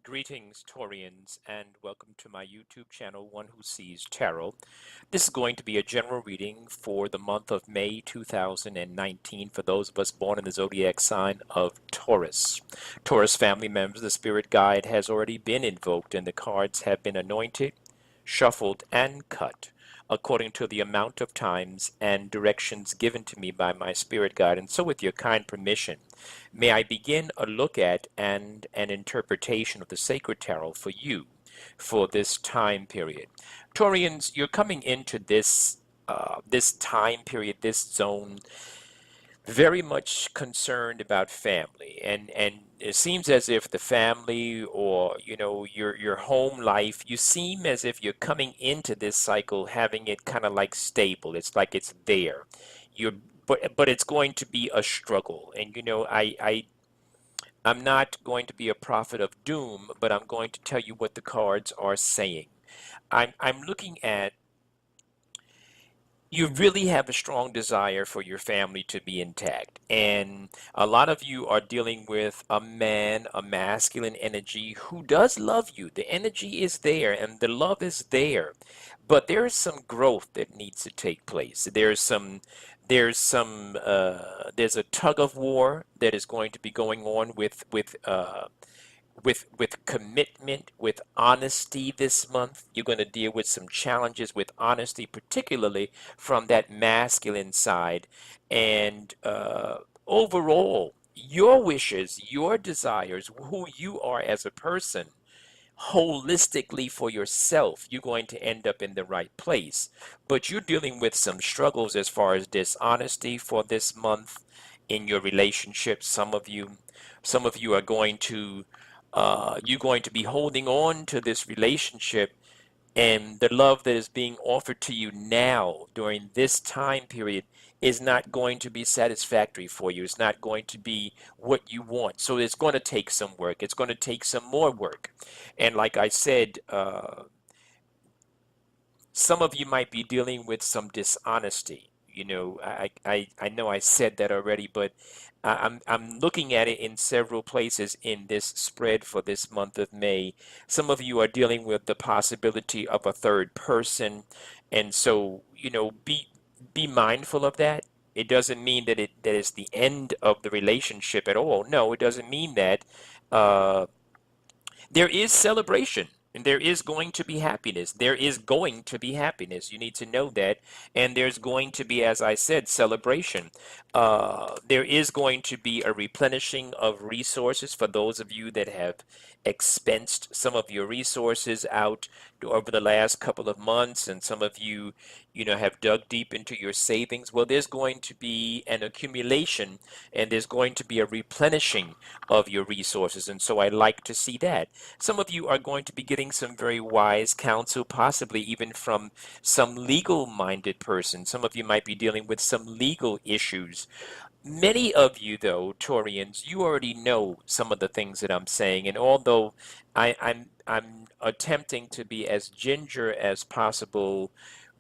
Greetings, Taurians, and welcome to my YouTube channel, One Who Sees Tarot. This is going to be a general reading for the month of May 2019 for those of us born in the zodiac sign of Taurus. Taurus family members, the spirit guide has already been invoked and the cards have been anointed, shuffled, and cut according to the amount of times and directions given to me by my spirit guide. And so, with your kind permission, may I begin a look at and an interpretation of the sacred tarot for you for this time period. Taurians, you're coming into this time period, this zone, very much concerned about family, and it seems as if the family or your home life, you seem as if you're coming into this cycle having it kind of like stable. It's like it's there. You're but it's going to be a struggle, and I'm not going to be a prophet of doom, but I'm going to tell you what the cards are saying. I'm looking at, you really have a strong desire for your family to be intact. And a lot of you are dealing with a man, a masculine energy who does love you. The energy is there and the love is there. But there is some growth that needs to take place. There's a tug of war that is going to be going on with commitment, with honesty this month. You're going to deal with some challenges with honesty, particularly from that masculine side. And overall, your wishes, your desires, who you are as a person, holistically for yourself, you're going to end up in the right place. But you're dealing with some struggles as far as dishonesty for this month in your relationship. Some of you are going to you're going to be holding on to this relationship, and the love that is being offered to you now during this time period is not going to be satisfactory for you. It's not going to be what you want. So it's going to take some work. It's going to take some more work. And like I said, some of you might be dealing with some dishonesty. I know I said that already, but I'm looking at it in several places in this spread for this month of May. Some of you are dealing with the possibility of a third person, and so be mindful of that. It doesn't mean that it's the end of the relationship at all. No, it doesn't mean that. Uh, there is celebration, and there is going to be happiness. There is going to be happiness. You need to know that. And there's going to be, as I said, celebration. There is going to be a replenishing of resources for those of you that have expensed some of your resources out over the last couple of months, and some of you, have dug deep into your savings. Well, there's going to be an accumulation, and there's going to be a replenishing of your resources. And so I like to see that. Some of you are going to be getting some very wise counsel, possibly even from some legal-minded person. Some of you might be dealing with some legal issues. Many of you, though, Taurians, you already know some of the things that I'm saying, and although I'm attempting to be as ginger as possible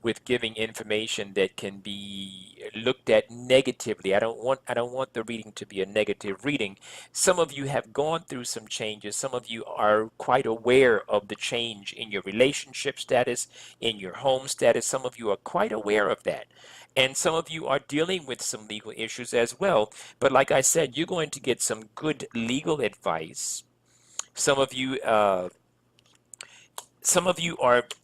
with giving information that can be looked at negatively. I don't want the reading to be a negative reading. Some of you have gone through some changes. Some of you are quite aware of the change in your relationship status, in your home status. Some of you are quite aware of that. And some of you are dealing with some legal issues as well. But like I said, you're going to get some good legal advice. Some of you are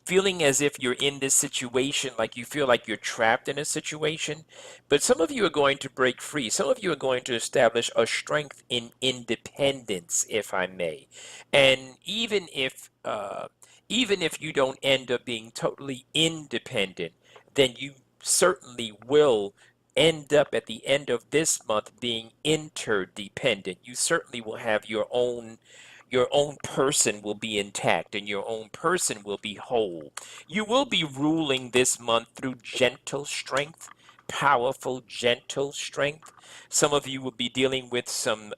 feeling as if you're in this situation, like you feel like you're trapped in a situation, but some of you are going to break free. Some of you are going to establish a strength in independence, if I may. And even if you don't end up being totally independent, then you certainly will end up at the end of this month being interdependent. You certainly will have your own person will be intact, and your own person will be whole. You will be ruling this month through gentle strength, powerful, gentle strength. Some of you will be dealing with some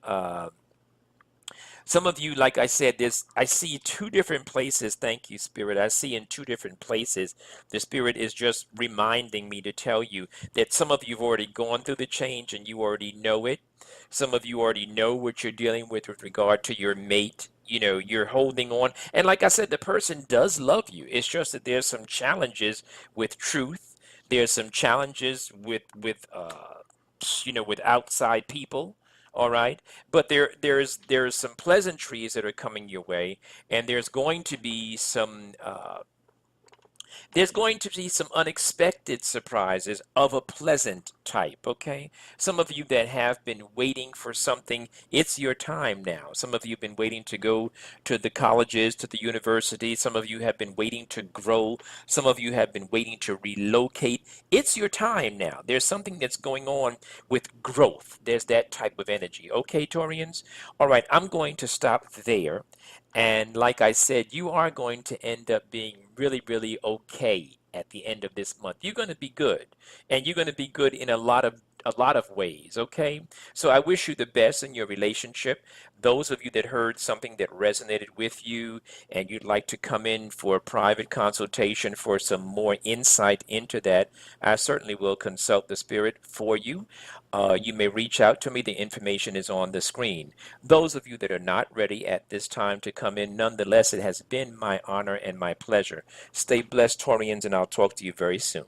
Some of you, like I said, I see two different places. Thank you, Spirit. I see in two different places. The Spirit is just reminding me to tell you that some of you have already gone through the change and you already know it. Some of you already know what you're dealing with regard to your mate. You know, you're holding on. And like I said, the person does love you. It's just that there's some challenges with truth. There's some challenges with outside people. All right, but there's some pleasantries that are coming your way, and there's going to be some unexpected surprises of a pleasant type, okay? Some of you that have been waiting for something, it's your time now. Some of you have been waiting to go to the colleges, to the university. Some of you have been waiting to grow. Some of you have been waiting to relocate. It's your time now. There's something that's going on with growth. There's that type of energy. Okay, Taurians? All right, I'm going to stop there. And like I said, you are going to end up being really, really okay at the end of this month. You're going to be good, and you're going to be good in a lot of ways, okay? So I wish you the best in your relationship. Those of you that heard something that resonated with you and you'd like to come in for a private consultation for some more insight into that, I certainly will consult the spirit for you. You may reach out to me. The information is on the screen. Those of you that are not ready at this time to come in, nonetheless, it has been my honor and my pleasure. Stay blessed, Taurians, and I'll talk to you very soon.